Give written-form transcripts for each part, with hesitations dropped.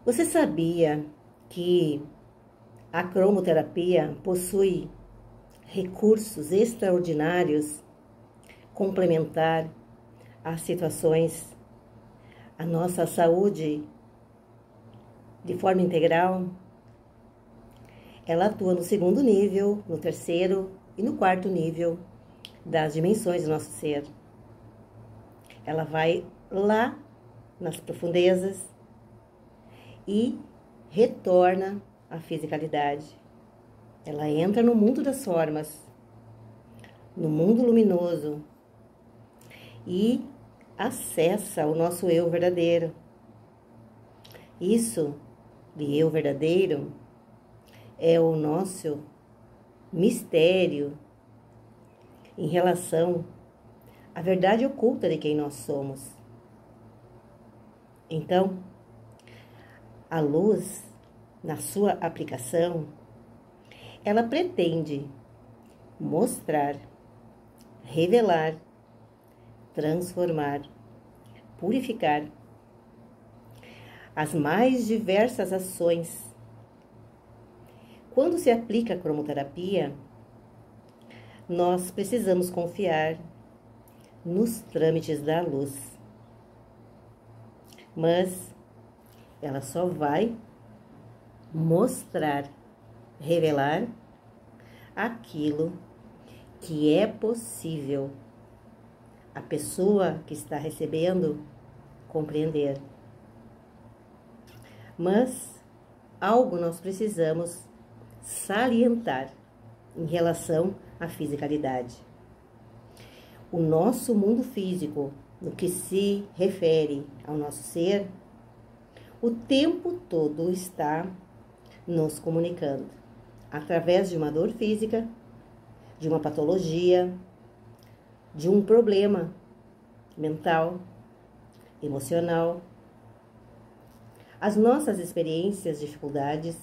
Você sabia que a cromoterapia possui recursos extraordinários complementar às situações, a nossa saúde de forma integral? Ela atua no segundo nível, no terceiro e no quarto nível das dimensões do nosso ser. Ela vai lá nas profundezas e retorna à fisicalidade. Ela entra no mundo das formas, no mundo luminoso e acessa o nosso eu verdadeiro. Isso de eu verdadeiro é o nosso mistério em relação à verdade oculta de quem nós somos. Então, a luz, na sua aplicação, ela pretende mostrar, revelar, transformar, purificar as mais diversas ações. Quando se aplica a cromoterapia, nós precisamos confiar nos trâmites da luz. Mas ela só vai mostrar, revelar aquilo que é possível a pessoa que está recebendo compreender. Mas algo nós precisamos salientar em relação à fisicalidade. O nosso mundo físico, no que se refere ao nosso ser, o tempo todo está nos comunicando através de uma dor física, de uma patologia, de um problema mental, emocional. As nossas experiências, dificuldades,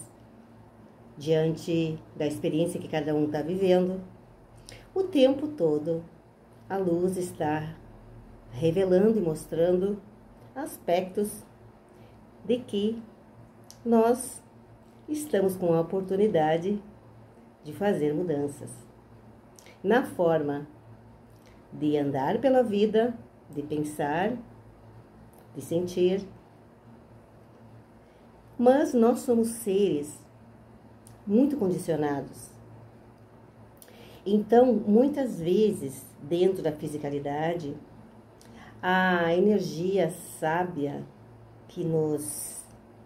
diante da experiência que cada um está vivendo, o tempo todo a luz está revelando e mostrando aspectos de que nós estamos com a oportunidade de fazer mudanças na forma de andar pela vida, de pensar, de sentir. Mas nós somos seres muito condicionados. Então, muitas vezes, dentro da fisicalidade, a energia sábia que nos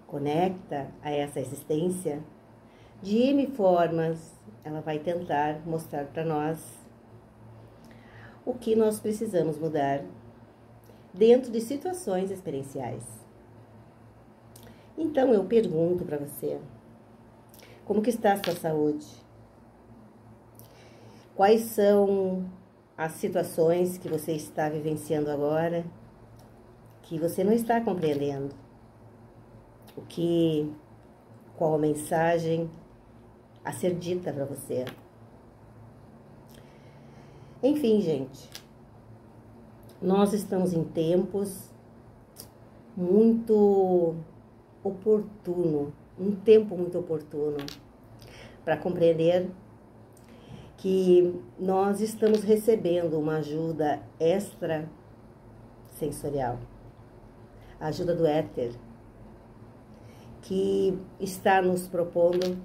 conecta a essa existência, de N formas, ela vai tentar mostrar para nós o que nós precisamos mudar dentro de situações experienciais. Então, eu pergunto para você, como que está a sua saúde? Quais são as situações que você está vivenciando agora que você não está compreendendo? Qual a mensagem a ser dita para você? Enfim, gente, nós estamos em tempos muito oportuno, um tempo muito oportuno para compreender que nós estamos recebendo uma ajuda extrasensorial, a ajuda do éter, que está nos propondo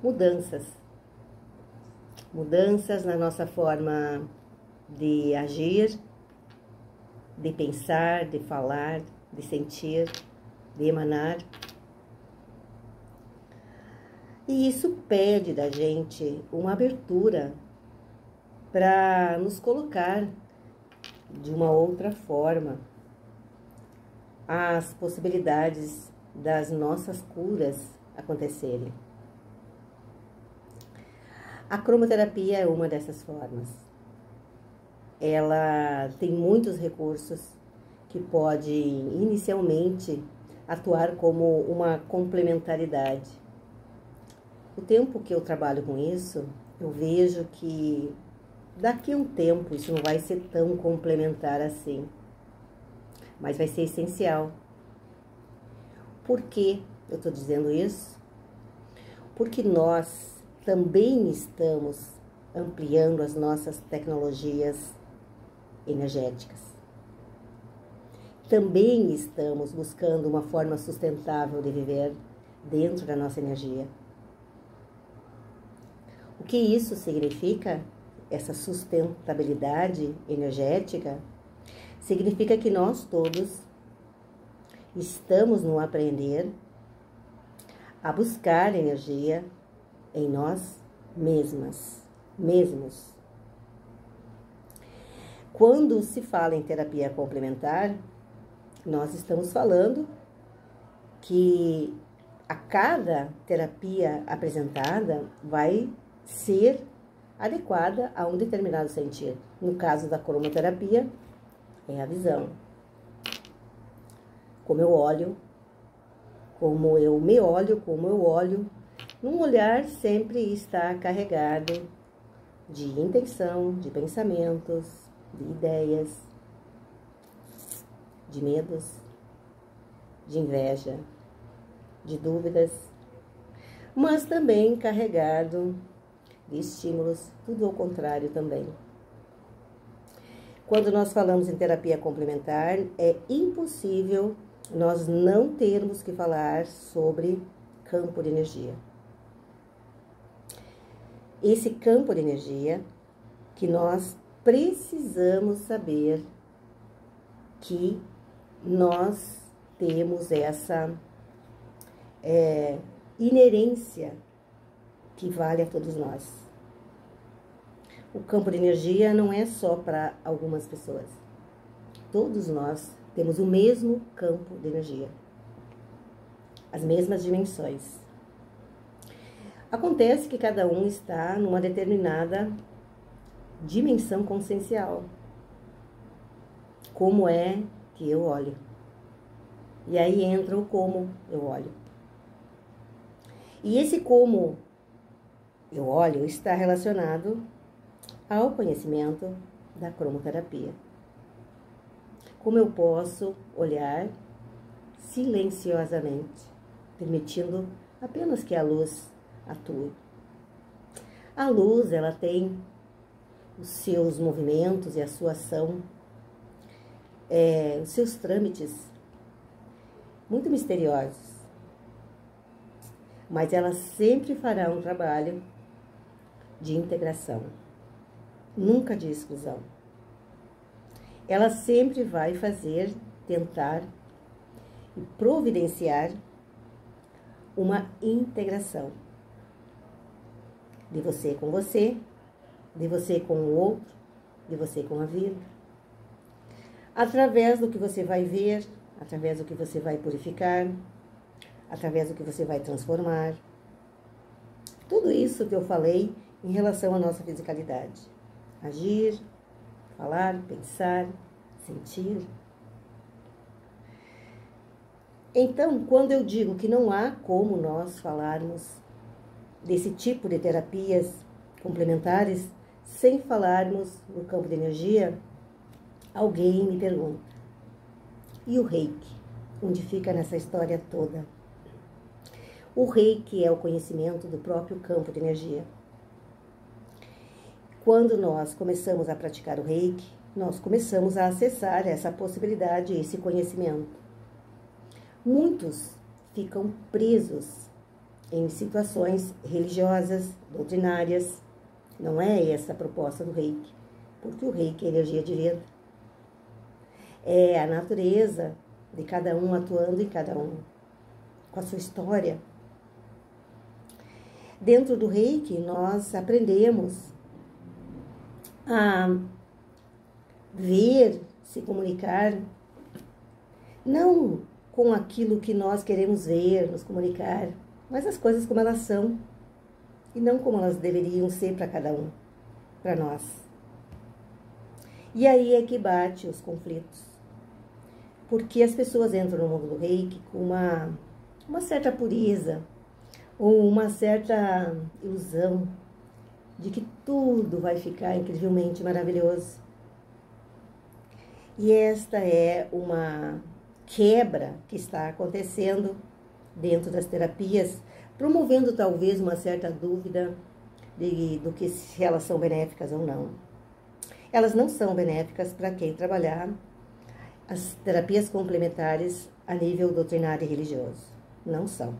mudanças na nossa forma de agir, de pensar, de falar, de sentir, de emanar. E isso pede da gente uma abertura para nos colocar de uma outra forma as possibilidades das nossas curas acontecerem. A cromoterapia é uma dessas formas. Ela tem muitos recursos que pode inicialmente atuar como uma complementaridade. O tempo que eu trabalho com isso, eu vejo que daqui a um tempo isso não vai ser tão complementar assim, mas vai ser essencial. Por que eu estou dizendo isso? Porque nós também estamos ampliando as nossas tecnologias energéticas. Também estamos buscando uma forma sustentável de viver dentro da nossa energia. O que isso significa? Essa sustentabilidade energética significa que nós todos estamos no aprender a buscar energia em nós mesmos. Quando se fala em terapia complementar, nós estamos falando que a cada terapia apresentada vai ser adequada a um determinado sentido. No caso da cromoterapia, é a visão. Como eu olho, como eu me olho, como eu olho, num olhar sempre está carregado de intenção, de pensamentos, de ideias, de medos, de inveja, de dúvidas, mas também carregado de estímulos, tudo ao contrário também. Quando nós falamos em terapia complementar, é impossível nós não termos que falar sobre campo de energia. Esse campo de energia que nós precisamos saber que nós temos essa inerência que vale a todos nós. O campo de energia não é só para algumas pessoas. Todos nós temos o mesmo campo de energia, as mesmas dimensões. Acontece que cada um está numa determinada dimensão consciencial. Como é que eu olho? E aí entra o como eu olho. E esse como eu olho está relacionado ao conhecimento da cromoterapia. Como eu posso olhar silenciosamente, permitindo apenas que a luz atue. A luz, ela tem os seus movimentos e a sua ação, os seus trâmites muito misteriosos, mas ela sempre fará um trabalho de integração, nunca de exclusão. Ela sempre vai tentar e providenciar uma integração de você, de você com o outro, de você com a vida, através do que você vai ver, através do que você vai purificar, através do que você vai transformar. Tudo isso que eu falei em relação à nossa fisicalidade. Agir, falar, pensar, sentir. Então, quando eu digo que não há como nós falarmos desse tipo de terapias complementares sem falarmos no campo de energia, alguém me pergunta: e o Reiki? Onde fica nessa história toda? O Reiki é o conhecimento do próprio campo de energia. Quando nós começamos a praticar o Reiki, nós começamos a acessar essa possibilidade, esse conhecimento. Muitos ficam presos em situações religiosas, doutrinárias. Não é essa a proposta do Reiki, porque o Reiki é energia divina. É a natureza de cada um atuando em cada um, com a sua história. Dentro do Reiki, nós aprendemos a ver, se comunicar, não com aquilo que nós queremos ver, nos comunicar, mas as coisas como elas são e não como elas deveriam ser para cada um, para nós. E aí é que bate os conflitos, porque as pessoas entram no mundo do Reiki com uma certa pureza ou uma certa ilusão de que tudo vai ficar incrivelmente maravilhoso. E esta é uma quebra que está acontecendo dentro das terapias, promovendo talvez uma certa dúvida do que se elas são benéficas ou não. Elas não são benéficas para quem trabalhar as terapias complementares a nível doutrinário e religioso. Não são.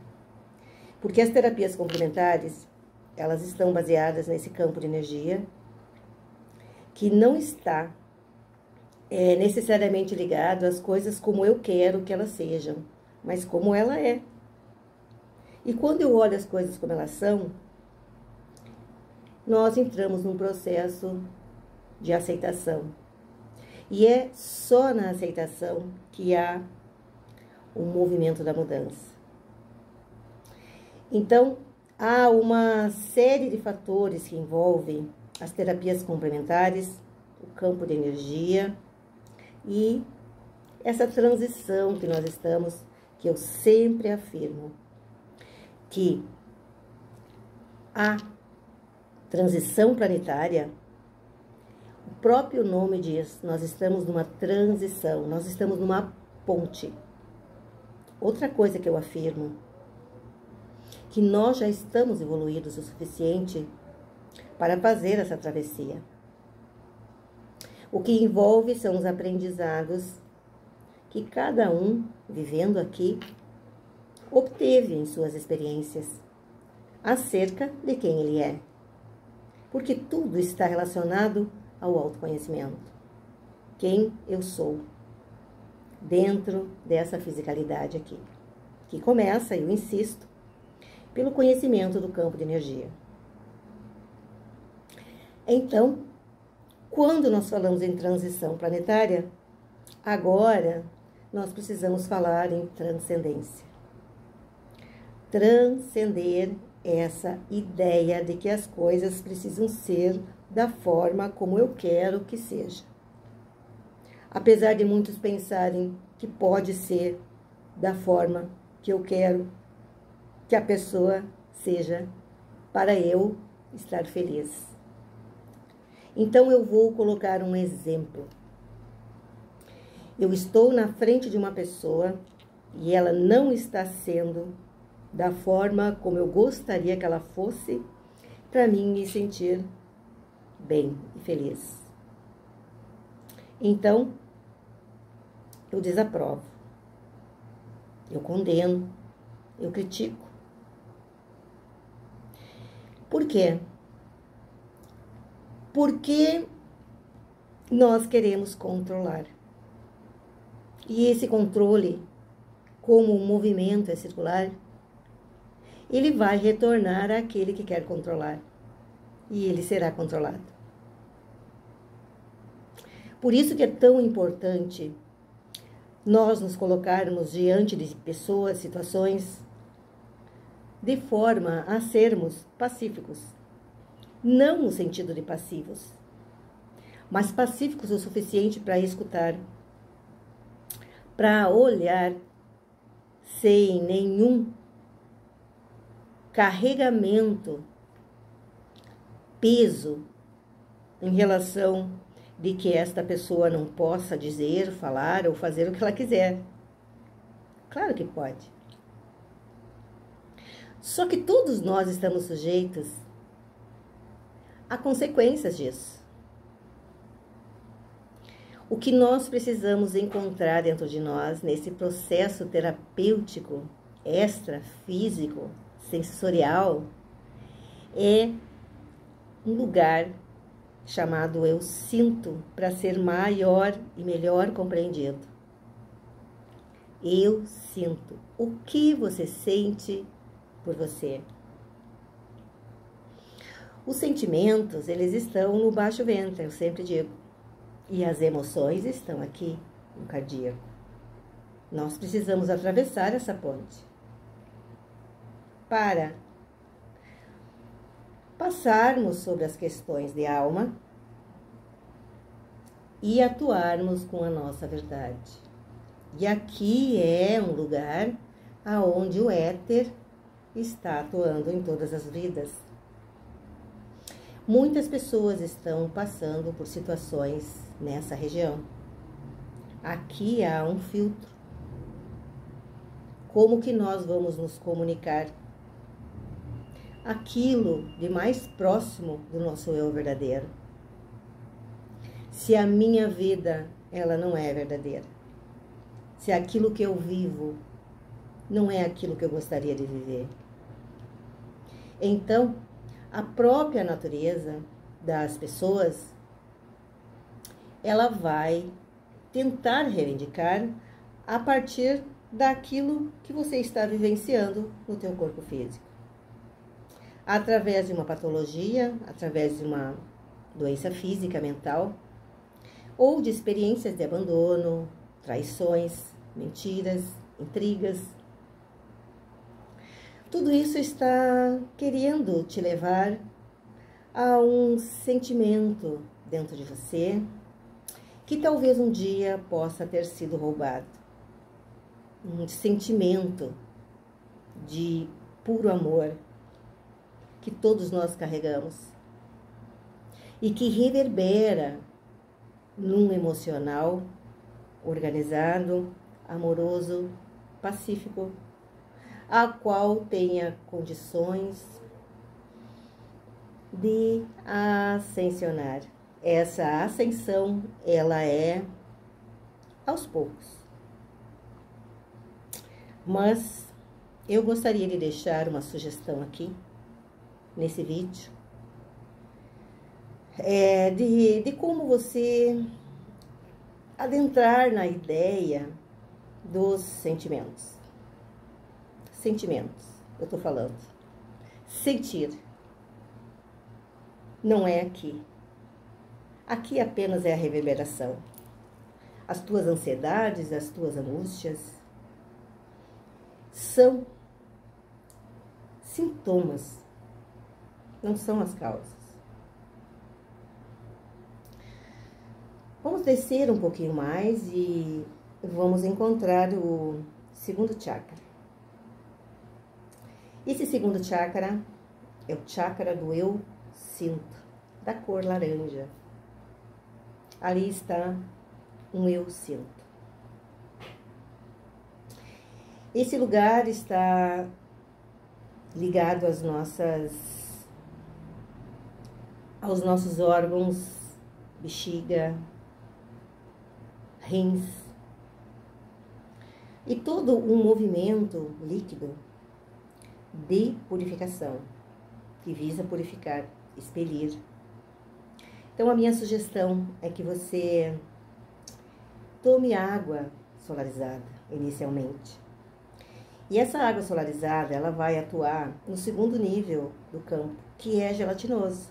Porque as terapias complementares, elas estão baseadas nesse campo de energia que não está necessariamente ligado às coisas como eu quero que elas sejam, mas como ela é. E quando eu olho as coisas como elas são, nós entramos num processo de aceitação. E é só na aceitação que há o movimento da mudança. Então, há uma série de fatores que envolvem as terapias complementares, o campo de energia e essa transição que nós estamos, que eu sempre afirmo, que a transição planetária, o próprio nome diz, nós estamos numa transição, nós estamos numa ponte. Outra coisa que eu afirmo, que nós já estamos evoluídos o suficiente para fazer essa travessia. O que envolve são os aprendizados que cada um, vivendo aqui, obteve em suas experiências acerca de quem ele é. Porque tudo está relacionado ao autoconhecimento. Quem eu sou dentro dessa fisicalidade aqui. Que começa, eu insisto, pelo conhecimento do campo de energia. Então, quando nós falamos em transição planetária, agora nós precisamos falar em transcendência. Transcender essa ideia de que as coisas precisam ser da forma como eu quero que seja. Apesar de muitos pensarem que pode ser da forma que eu quero que a pessoa seja para eu estar feliz. Então eu vou colocar um exemplo. Eu estou na frente de uma pessoa e ela não está sendo da forma como eu gostaria que ela fosse para mim me sentir bem e feliz. Então, eu desaprovo, eu condeno, eu critico. Por quê? Porque nós queremos controlar. E esse controle, como o movimento é circular, ele vai retornar àquele que quer controlar. E ele será controlado. Por isso que é tão importante nós nos colocarmos diante de pessoas, situações, de forma a sermos pacíficos. Não no sentido de passivos, mas pacíficos o suficiente para escutar, para olhar sem nenhum carregamento, peso em relação de que esta pessoa não possa dizer, falar ou fazer o que ela quiser. Claro que pode. Só que todos nós estamos sujeitos a consequências disso. O que nós precisamos encontrar dentro de nós, nesse processo terapêutico, extrafísico, sensorial, é um lugar chamado eu sinto, para ser maior e melhor compreendido. Eu sinto. O que você sente por você? Os sentimentos, eles estão no baixo ventre, eu sempre digo. E as emoções estão aqui no cardíaco. Nós precisamos atravessar essa ponte para passarmos sobre as questões de alma e atuarmos com a nossa verdade. E aqui é um lugar aonde o éter está atuando em todas as vidas. Muitas pessoas estão passando por situações nessa região. Aqui há um filtro. como que nós vamos nos comunicar aquilo de mais próximo do nosso eu verdadeiro. Se a minha vida, ela não é verdadeira. Se aquilo que eu vivo não é aquilo que eu gostaria de viver. Então, a própria natureza das pessoas, ela vai tentar reivindicar a partir daquilo que você está vivenciando no teu corpo físico. Através de uma patologia, através de uma doença física, mental, ou de experiências de abandono, traições, mentiras, intrigas. Tudo isso está querendo te levar a um sentimento dentro de você que talvez um dia possa ter sido roubado. Um sentimento de puro amor que todos nós carregamos e que reverbera num emocional organizado, amoroso, pacífico, a qual tenha condições de ascensionar. Essa ascensão, ela é aos poucos. Mas eu gostaria de deixar uma sugestão aqui, nesse vídeo, de como você adentrar na ideia dos sentimentos. Sentimentos, eu tô falando. Sentir. Não é aqui. Aqui apenas é a reverberação. As tuas ansiedades, as tuas angústias são sintomas, não são as causas. Vamos descer um pouquinho mais e vamos encontrar o segundo chakra. Esse segundo chakra é o chakra do eu sinto, da cor laranja. Ali está um eu sinto. Esse lugar está ligado aos nossos órgãos, bexiga, rins, e todo um movimento líquido de purificação, que visa purificar, expelir. Então, a minha sugestão é que você tome água solarizada, inicialmente. E essa água solarizada, ela vai atuar no segundo nível do campo, que é gelatinoso.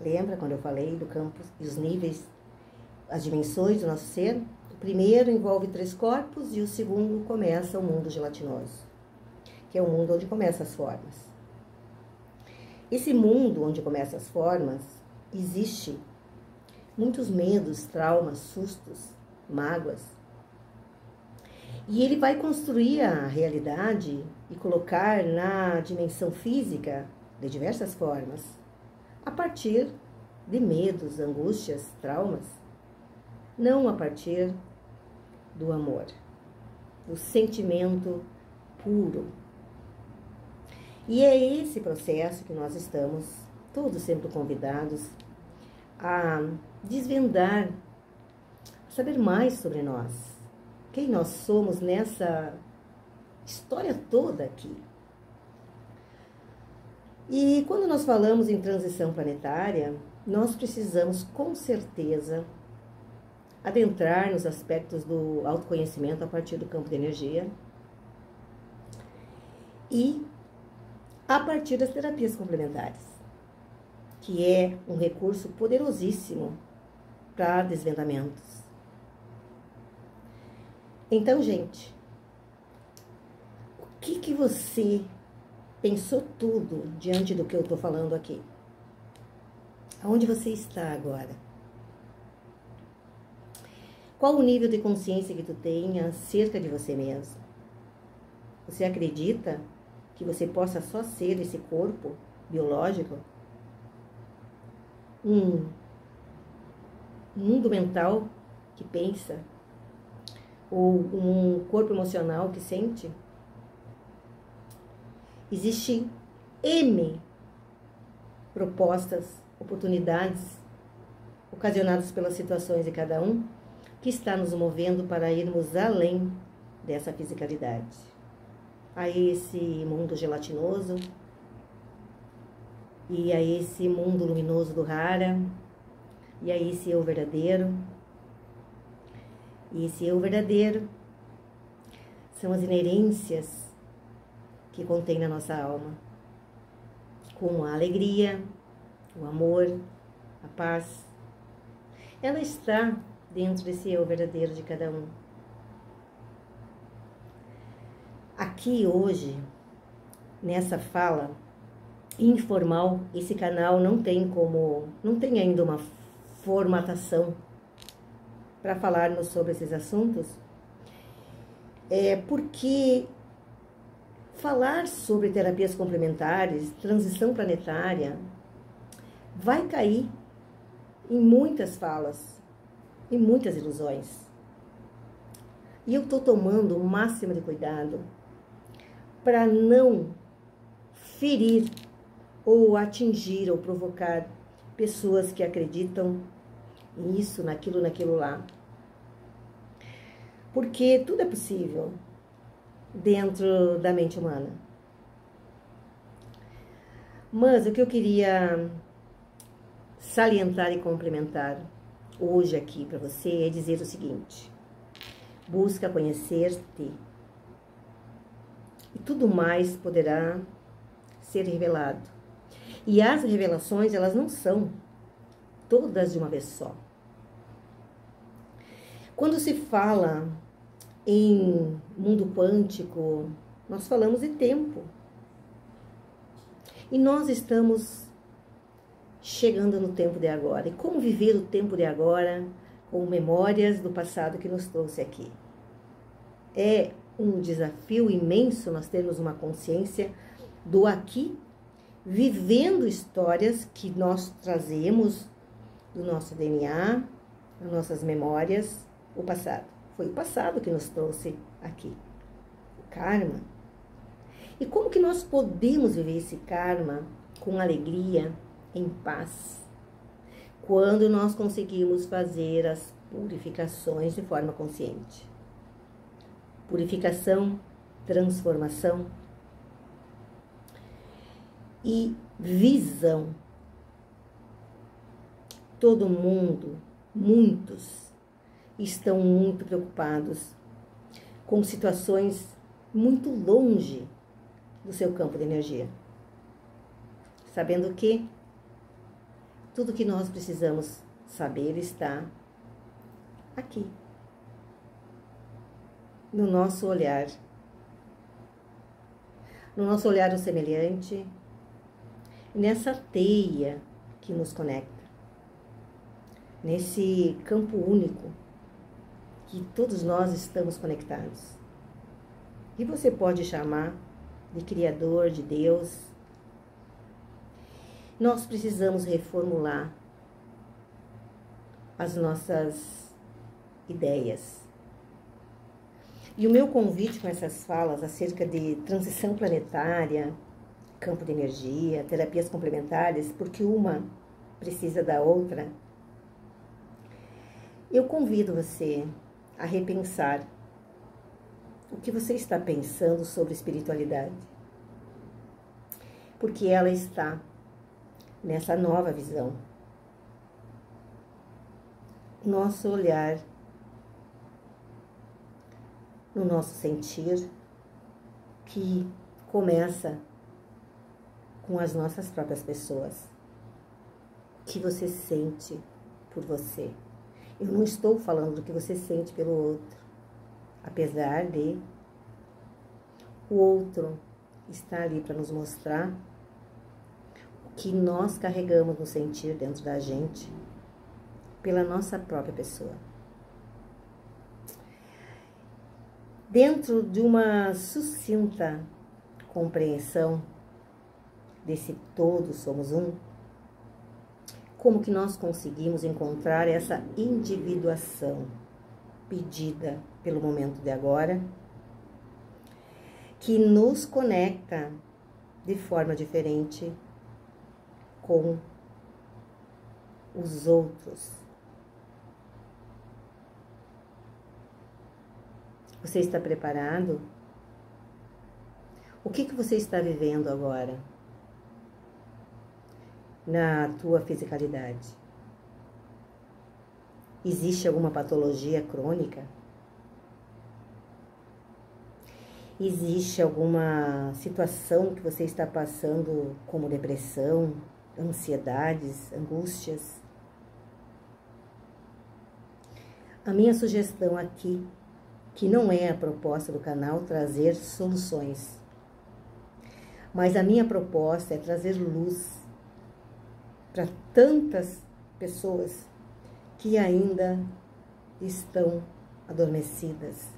Lembra quando eu falei do campo e os níveis, as dimensões do nosso ser? O primeiro envolve 3 corpos e o segundo começa o mundo gelatinoso, que é o mundo onde começam as formas. Esse mundo onde começam as formas, existe muitos medos, traumas, sustos, mágoas. E ele vai construir a realidade e colocar na dimensão física de diversas formas, a partir de medos, angústias, traumas, não a partir do amor, do sentimento puro. E é esse processo que nós estamos todos sempre convidados a desvendar, a saber mais sobre nós, quem nós somos nessa história toda aqui. E quando nós falamos em transição planetária, nós precisamos com certeza adentrar nos aspectos do autoconhecimento a partir do campo de energia e a partir das terapias complementares, que é um recurso poderosíssimo para desvendamentos. Então, gente, o que você pensou tudo diante do que eu estou falando aqui? Aonde você está agora? Qual o nível de consciência que tu tem acerca de você mesmo? Você acredita que você possa só ser esse corpo biológico? Um mundo mental que pensa? Ou um corpo emocional que sente? Existem N propostas, oportunidades ocasionadas pelas situações de cada um que está nos movendo para irmos além dessa fisicalidade. A esse mundo gelatinoso e a esse mundo luminoso do Rara e a esse eu verdadeiro. E esse eu verdadeiro são as inerências que contém na nossa alma, como a alegria, o amor, a paz. Ela está dentro desse eu verdadeiro de cada um. Aqui hoje, nessa fala informal, esse canal não tem ainda uma formatação para falarmos sobre esses assuntos, porque falar sobre terapias complementares, transição planetária, vai cair em muitas falas, em muitas ilusões. E eu estou tomando o máximo de cuidado para não ferir ou atingir ou provocar pessoas que acreditam nisso, naquilo lá. Porque tudo é possível dentro da mente humana. Mas o que eu queria salientar e complementar hoje aqui para você é dizer o seguinte: busca conhecer-te e tudo mais poderá ser revelado. E as revelações, elas não são todas de uma vez só. Quando se fala em mundo quântico, nós falamos de tempo. E nós estamos chegando no tempo de agora. E como viver o tempo de agora com memórias do passado que nos trouxe aqui? É um desafio imenso nós termos uma consciência do aqui, vivendo histórias que nós trazemos do nosso DNA, das nossas memórias, o passado. Foi o passado que nos trouxe aqui, o karma. E como que nós podemos viver esse karma com alegria, em paz, quando nós conseguimos fazer as purificações de forma consciente? Purificação, transformação e visão. Todo mundo, muitos, estão muito preocupados com situações muito longe do seu campo de energia, sabendo que tudo que nós precisamos saber está aqui, no nosso olhar o semelhante, nessa teia que nos conecta, nesse campo único que todos nós estamos conectados. E você pode chamar de Criador, de Deus. Nós precisamos reformular as nossas ideias. E o meu convite com essas falas acerca de transição planetária, campo de energia, terapias complementares, porque uma precisa da outra, eu convido você a repensar o que você está pensando sobre espiritualidade. Porque ela está nessa nova visão. Nosso olhar, no nosso sentir, que começa com as nossas próprias pessoas. O que você sente por você. Eu não estou falando do que você sente pelo outro, apesar de o outro estar ali para nos mostrar o que nós carregamos no sentir dentro da gente, pela nossa própria pessoa. Dentro de uma sucinta compreensão desse todo somos um, como que nós conseguimos encontrar essa individuação pedida pelo momento de agora, que nos conecta de forma diferente com os outros. Você está preparado? O que você está vivendo agora na tua fisicalidade? Existe alguma patologia crônica? Existe alguma situação que você está passando como depressão, ansiedades, angústias? A minha sugestão aqui, que não é a proposta do canal trazer soluções, mas a minha proposta é trazer luz para tantas pessoas que ainda estão adormecidas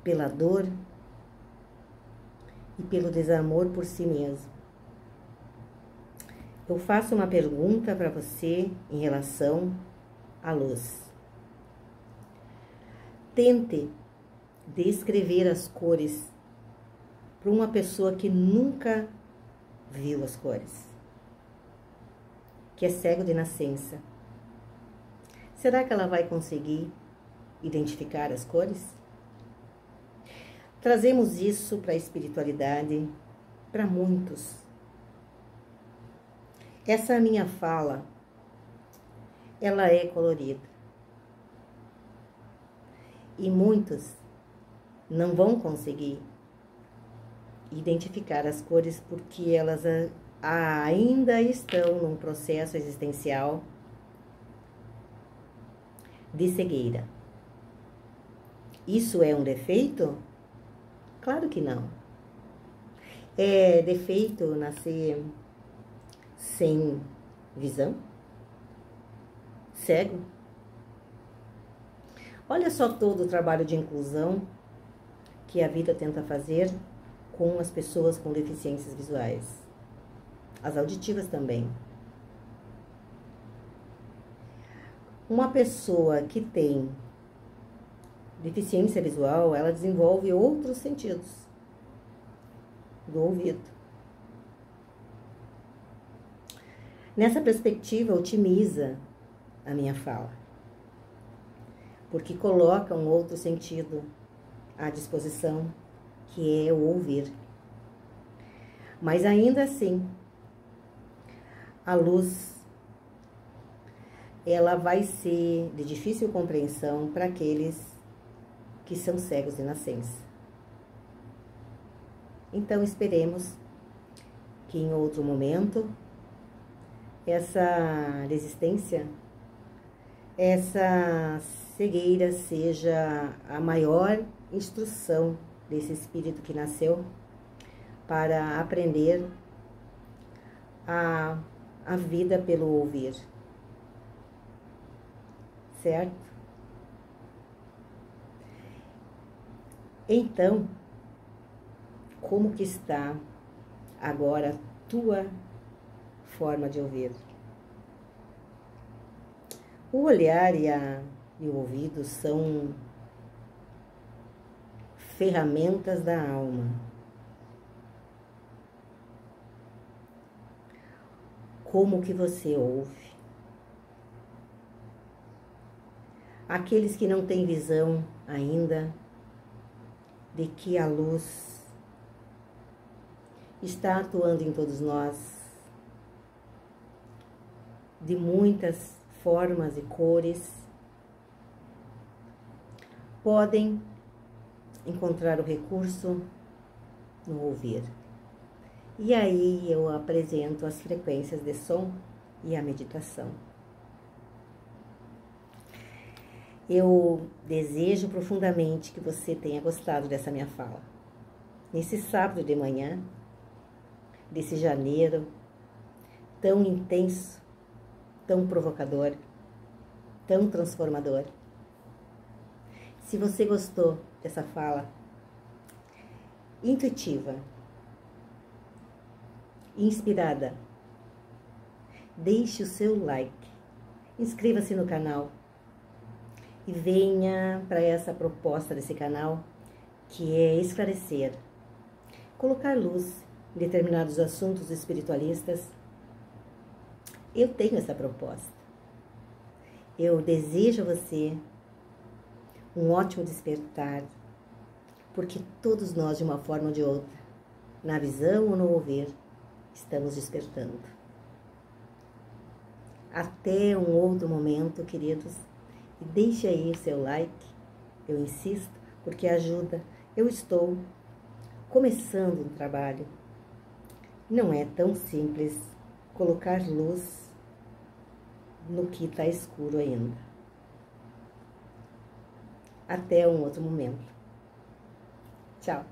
pela dor e pelo desamor por si mesmo. Eu faço uma pergunta para você em relação à luz. Tente descrever as cores para uma pessoa que nunca viu as cores, que é cego de nascença. Será que ela vai conseguir identificar as cores? Trazemos isso para a espiritualidade, para muitos. Essa minha fala, ela é colorida. E muitos não vão conseguir identificar as cores porque elas ainda estão num processo existencial de cegueira. Isso é um defeito? Claro que não. É defeito nascer sem visão? Cego? Olha só todo o trabalho de inclusão que a vida tenta fazer com as pessoas com deficiências visuais. As auditivas também. Uma pessoa que tem deficiência visual, ela desenvolve outros sentidos do ouvido. Nessa perspectiva, otimiza a minha fala, porque coloca um outro sentido à disposição, que é o ouvir. Mas ainda assim, a luz, ela vai ser de difícil compreensão para aqueles que são cegos de nascença. Então, esperemos que em outro momento, essa resistência, essa cegueira seja a maior instrução desse espírito que nasceu para aprender a vida pelo ouvir. Certo? Então, como que está agora a tua forma de ouvir? O olhar e o ouvido são ferramentas da alma. Como que você ouve? Aqueles que não têm visão ainda de que a luz está atuando em todos nós de muitas formas e cores, podem encontrar o recurso no ouvir. E aí eu apresento as frequências de som e a meditação. Eu desejo profundamente que você tenha gostado dessa minha fala. Nesse sábado de manhã, desse janeiro tão intenso, tão provocador, tão transformador. Se você gostou dessa fala intuitiva, inspirada, deixe o seu like, inscreva-se no canal e venha para essa proposta desse canal, que é esclarecer, colocar luz em determinados assuntos espiritualistas, eu tenho essa proposta. Eu desejo a você um ótimo despertar, porque todos nós, de uma forma ou de outra, na visão ou no ouvir, estamos despertando. Até um outro momento, queridos, e deixe aí o seu like, eu insisto, porque ajuda. Eu estou começando um trabalho. Não é tão simples colocar luz no que está escuro ainda. Até um outro momento. Tchau.